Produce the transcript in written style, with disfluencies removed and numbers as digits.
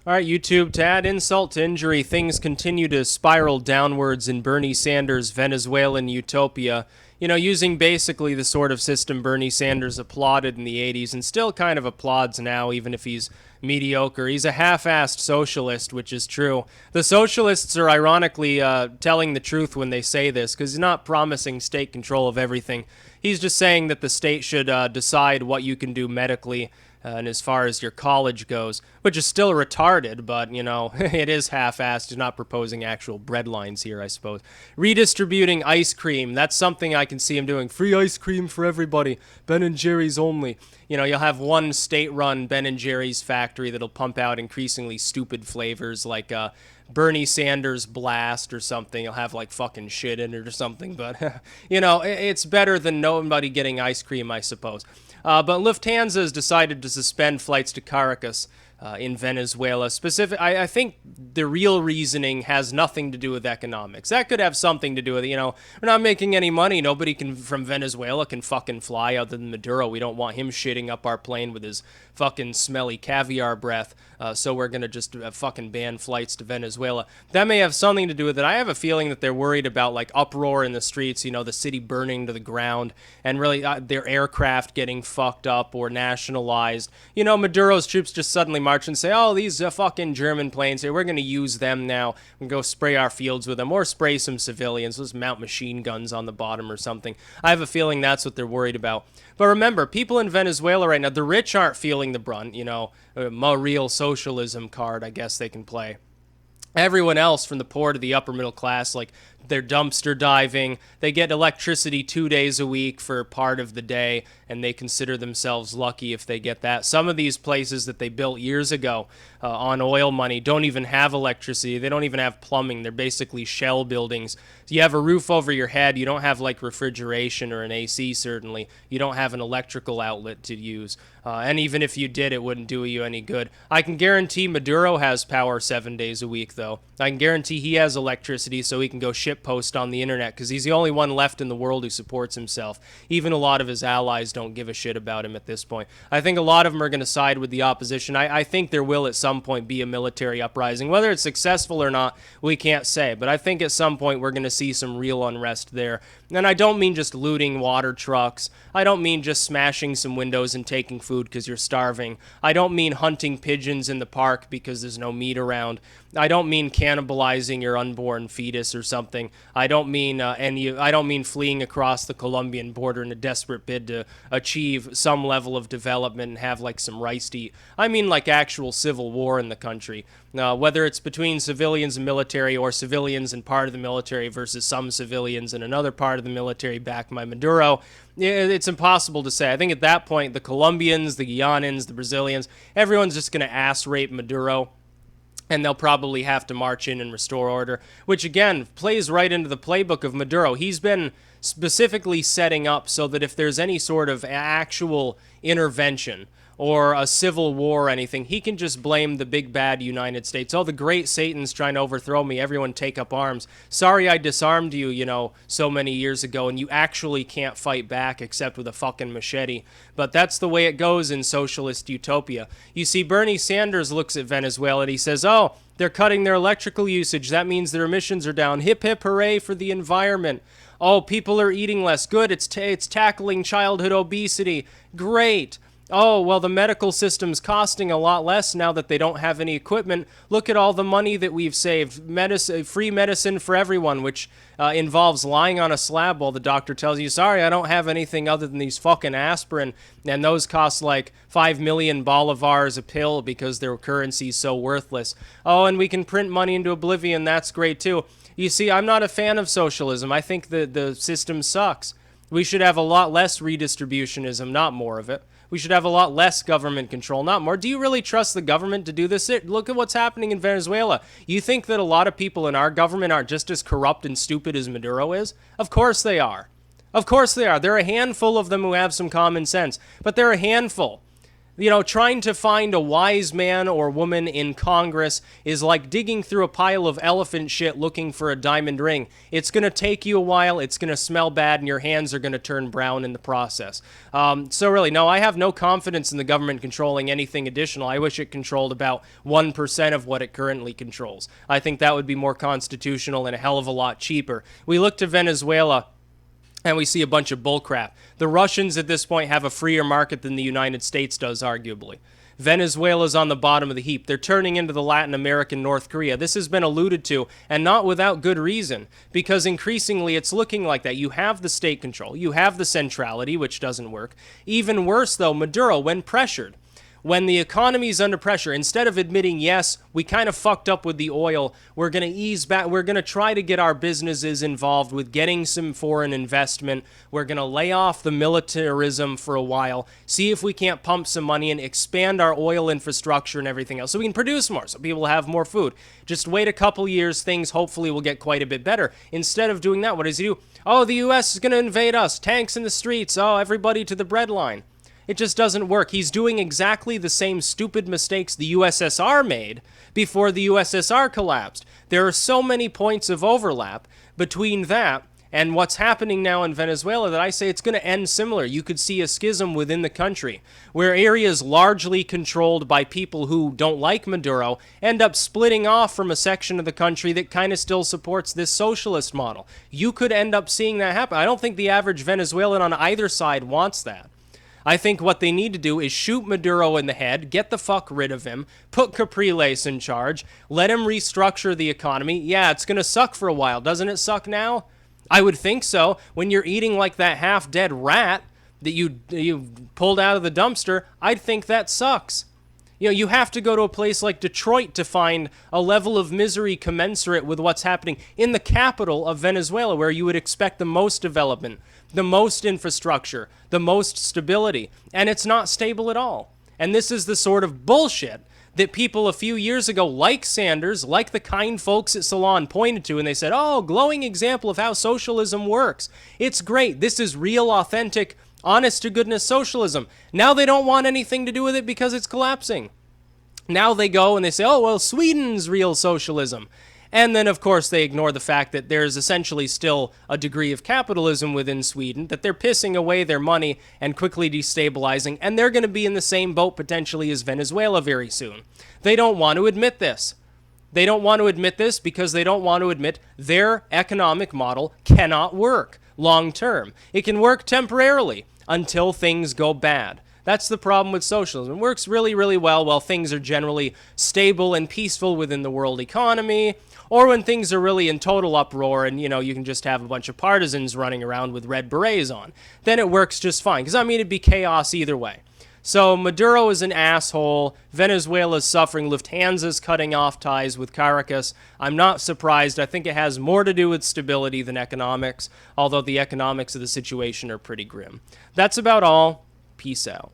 All right, YouTube, to add insult to injury, things continue to spiral downwards in Bernie Sanders' Venezuelan Utopia. You know, using basically the sort of system Bernie Sanders applauded in the 80s and still kind of applauds now, even if he's mediocre. He's a half-assed socialist, which is true. The socialists are ironically telling the truth when they say this, because he's not promising state control of everything. He's just saying that the state should decide what you can do medically and as far as your college goes, which is still retarded, but, you know, it is half-assed. He's not proposing actual bread lines here, I suppose. Redistributing ice cream, that's something I can see him doing. Free ice cream for everybody, Ben & Jerry's only. You know, you'll have one state-run Ben & Jerry's factory that'll pump out increasingly stupid flavors like Bernie Sanders Blast or something. You'll have like fucking shit in it or something, but, you know, it's better than nobody getting ice cream, I suppose. But Lufthansa has decided to suspend flights to Caracas in Venezuela. I think the real reasoning has nothing to do with economics. That could have something to do with it. You know, we're not making any money. Nobody from Venezuela can fucking fly other than Maduro. We don't want him shitting up our plane with his fucking smelly caviar breath. So we're going to just fucking ban flights to Venezuela. That may have something to do with it. I have a feeling that they're worried about like uproar in the streets, you know, the city burning to the ground, and really their aircraft getting fucked up or nationalized. You know, Maduro's troops just suddenly march and say, oh, these fucking German planes here, we're going to use them now and go spray our fields with them, or spray some civilians. Let's mount machine guns on the bottom or something. I have a feeling that's what they're worried about. But remember, people in Venezuela right now, the rich aren't feeling the brunt, you know, a real socialism card, I guess they can play. Everyone else, from the poor to the upper middle class, like, they're dumpster diving, they get electricity 2 days a week for part of the day, and they consider themselves lucky if they get that. Some of these places that they built years ago on oil money don't even have electricity. They don't even have plumbing. They're basically shell buildings. So you have a roof over your head. You don't have like refrigeration or an AC, certainly. You don't have an electrical outlet to use. And even if you did, it wouldn't do you any good. I can guarantee Maduro has power 7 days a week, though. I can guarantee he has electricity so he can go ship post on the internet, because he's the only one left in the world who supports himself. Even a lot of his allies don't give a shit about him at this point. I think a lot of them are going to side with the opposition. I think there will at some point be a military uprising. Whether it's successful or not, we can't say. But I think at some point we're going to see some real unrest there. And I don't mean just looting water trucks. I don't mean just smashing some windows and taking food because you're starving. I don't mean hunting pigeons in the park because there's no meat around. I don't mean cannibalizing your unborn fetus or something. I don't mean I don't mean fleeing across the Colombian border in a desperate bid to achieve some level of development and have like some rice to eat. I mean like actual civil war in the country. Whether it's between civilians and military, or civilians and part of the military versus some civilians and another part of the military backed by Maduro, it's impossible to say. I think at that point, the Colombians, the Guyanans, the Brazilians, everyone's just going to ass rape Maduro. And they'll probably have to march in and restore order, which again plays right into the playbook of Maduro. He's been specifically setting up so that if there's any sort of actual intervention or a civil war or anything, he can just blame the big bad United States. Oh, the great Satan's trying to overthrow me. Everyone take up arms. Sorry I disarmed you, you know, so many years ago, and you actually can't fight back except with a fucking machete. But that's the way it goes in socialist utopia. You see, Bernie Sanders looks at Venezuela and he says, oh, they're cutting their electrical usage. That means their emissions are down. Hip, hip, hooray for the environment. Oh, people are eating less. Good, it's tackling childhood obesity. Great. Oh, well, the medical system's costing a lot less now that they don't have any equipment. Look at all the money that we've saved. Free medicine for everyone, which involves lying on a slab while the doctor tells you, sorry, I don't have anything other than these fucking aspirin. And those cost like 5 million bolivars a pill because their currency's so worthless. Oh, and we can print money into oblivion. That's great, too. You see, I'm not a fan of socialism. I think the system sucks. We should have a lot less redistributionism, not more of it. We should have a lot less government control, not more. Do you really trust the government to do this? Look at what's happening in Venezuela. You think that a lot of people in our government aren't just as corrupt and stupid as Maduro is? Of course they are. Of course they are. There are a handful of them who have some common sense, but they're a handful. Trying to find a wise man or woman in Congress is like digging through a pile of elephant shit looking for a diamond ring. It's going to take you a while, it's going to smell bad, and your hands are going to turn brown in the process. So really, no, I have no confidence in the government controlling anything additional. I wish it controlled about 1% of what it currently controls. I think that would be more constitutional and a hell of a lot cheaper. We look to Venezuela, and we see a bunch of bullcrap. The Russians at this point have a freer market than the United States does, arguably. Venezuela's on the bottom of the heap. They're turning into the Latin American North Korea. This has been alluded to, and not without good reason, because increasingly it's looking like that. You have the state control. You have the centrality, which doesn't work. Even worse, though, Maduro, when pressured, when the economy's under pressure, instead of admitting, yes, we kind of fucked up with the oil, we're going to ease back, we're going to try to get our businesses involved with getting some foreign investment, we're going to lay off the militarism for a while, see if we can't pump some money and expand our oil infrastructure and everything else so we can produce more, so people have more food. Just wait a couple years, things hopefully will get quite a bit better. Instead of doing that, what does he do? Oh, the U.S. is going to invade us, tanks in the streets, oh, everybody to the breadline. It just doesn't work. He's doing exactly the same stupid mistakes the USSR made before the USSR collapsed. There are so many points of overlap between that and what's happening now in Venezuela that I say it's going to end similar. You could see a schism within the country where areas largely controlled by people who don't like Maduro end up splitting off from a section of the country that kind of still supports this socialist model. You could end up seeing that happen. I don't think the average Venezuelan on either side wants that. I think what they need to do is shoot Maduro in the head, get the fuck rid of him, put Capriles in charge, let him restructure the economy. Yeah, it's going to suck for a while. Doesn't it suck now? I would think so. When you're eating like that half-dead rat that you pulled out of the dumpster, I'd think that sucks. You have to go to a place like Detroit to find a level of misery commensurate with what's happening in the capital of Venezuela, where you would expect the most development, the most infrastructure, the most stability, and it's not stable at all. And this is the sort of bullshit that people a few years ago, like Sanders, like the kind folks at Salon, pointed to, and they said, oh, glowing example of how socialism works. It's great. This is real, authentic, honest-to-goodness socialism. Now they don't want anything to do with it because it's collapsing. Now they go and they say, oh, well, Sweden's real socialism. And then, of course, they ignore the fact that there's essentially still a degree of capitalism within Sweden, that they're pissing away their money and quickly destabilizing, and they're going to be in the same boat potentially as Venezuela very soon. They don't want to admit this. They don't want to admit this because they don't want to admit their economic model cannot work long term. It can work temporarily until things go bad. That's the problem with socialism. It works really, really well while things are generally stable and peaceful within the world economy, or when things are really in total uproar and, you can just have a bunch of partisans running around with red berets on. Then it works just fine, because, it'd be chaos either way. So Maduro is an asshole. Venezuela's suffering. Lufthansa's cutting off ties with Caracas. I'm not surprised. I think it has more to do with stability than economics, although the economics of the situation are pretty grim. That's about all. Peace out.